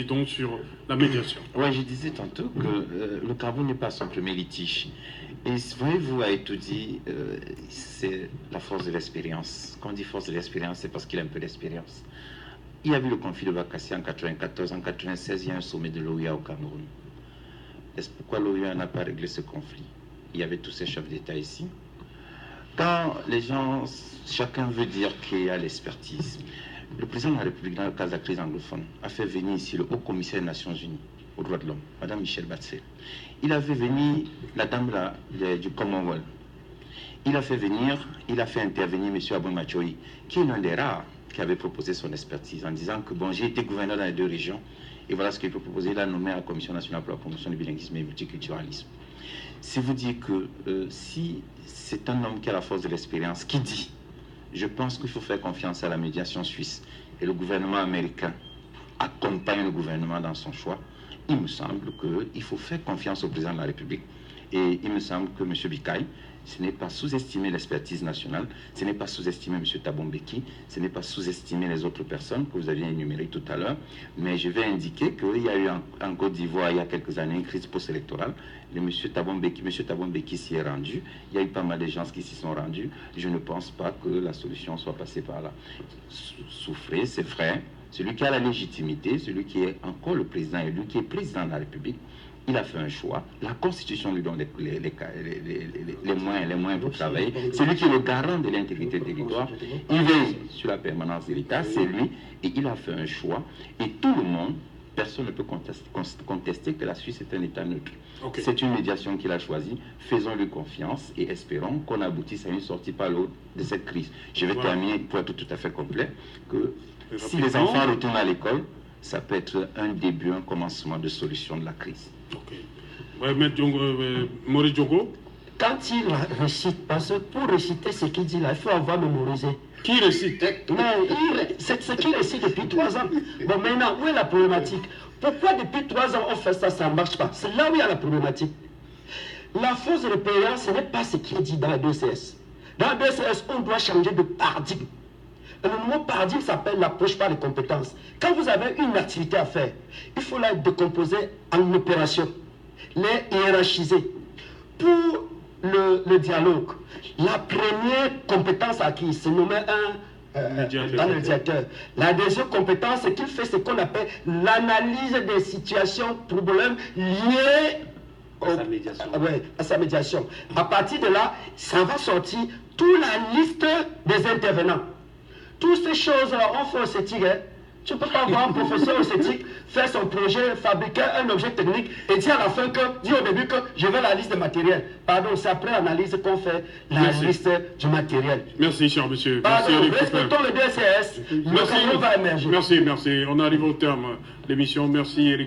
dit-on, sur la médiation. Oui, je disais tantôt que le Cameroun n'est pas son premier litige. Et voyez-vous, à tout dit, c'est la force de l'expérience. Quand on dit force de l'expérience, c'est parce qu'il a un peu d'expérience. Il y a eu le conflit de Bakassi en 94, en 96, il y a un sommet de l'OUA au Cameroun. Est-ce pourquoi l'OUA n'a pas réglé ce conflit? Il y avait tous ces chefs d'État ici. Quand les gens, chacun veut dire qu'il y a l'expertise, le président de la République, dans le cas de la crise anglophone, a fait venir ici le haut commissaire des Nations Unies aux droits de l'homme, Mme Michelle Bachelet. Il a fait venir la dame du Commonwealth. Il a fait intervenir M. Abou Machoui, qui est l'un des rares qui avait proposé son expertise en disant que bon, j'ai été gouverneur dans les deux régions et voilà ce qu'il peut proposer. Il a nommé la Commission nationale pour la promotion du bilinguisme et du multiculturalisme. C'est vous dire que si c'est un homme qui a la force de l'expérience, qui dit, je pense qu'il faut faire confiance à la médiation suisse et le gouvernement américain accompagne le gouvernement dans son choix, il me semble qu'il faut faire confiance au président de la République. Et il me semble que M. Bikaï, ce n'est pas sous-estimer l'expertise nationale, ce n'est pas sous-estimer M. Thabo Mbeki, ce n'est pas sous-estimer les autres personnes que vous aviez énumérées tout à l'heure, mais je vais indiquer qu'il y a eu en Côte d'Ivoire, il y a quelques années, une crise post-électorale. M. Thabo Mbeki s'y est rendu, il y a eu pas mal de gens qui s'y sont rendus. Je ne pense pas que la solution soit passée par là. Souffrer, c'est vrai. Celui qui a la légitimité, celui qui est encore le président élu, qui est président de la République, il a fait un choix. La Constitution lui donne les moyens pour travailler. C'est lui qui est le garant de l'intégrité du territoire. Il veille sur la permanence de l'État. C'est lui. Et il a fait un choix. Et tout le monde, personne ne peut contester que la Suisse est un État neutre. Okay. C'est une médiation qu'il a choisie. Faisons-lui confiance et espérons qu'on aboutisse à une sortie par l'autre de cette crise. Je vais terminer pour être tout à fait complet que si les enfants retournent à l'école, ça peut être un début, un commencement de solution de la crise. Ok. Ouais, Maurice Diogo. Quand il récite, parce que pour réciter ce qu'il dit là, il faut avoir mémorisé. Qui récite? C'est ce qu'il récite depuis 3 ans. Bon, maintenant, où est la problématique? Pourquoi depuis 3 ans on fait ça, ça ne marche pas? C'est là où il y a la problématique. La force de l'expérience, ce n'est pas ce qui est dit dans le 2CS. Dans le 2CS, on doit changer de paradigme. Le nouveau paradigme s'appelle l'approche par les compétences. Quand vous avez une activité à faire, il faut la décomposer en opérations, les hiérarchiser. Pour le dialogue, la première compétence acquise, c'est nommer un médiateur. La deuxième compétence, c'est qu'il fait ce qu'on appelle l'analyse des situations, problèmes liés à sa médiation. À partir de là, ça va sortir toute la liste des intervenants. Toutes ces choses-là, on fait au CETIC. Tu ne peux pas voir un professeur au CETIC faire son projet, fabriquer un objet technique et dire à la fin dire au début que je veux la liste de matériel. Pardon, c'est après l'analyse qu'on fait la liste du matériel. Merci, cher monsieur. Pardon, respectons le DCS. Le Cameroun va émerger. Merci. On arrive au terme de l'émission. Merci, Eric.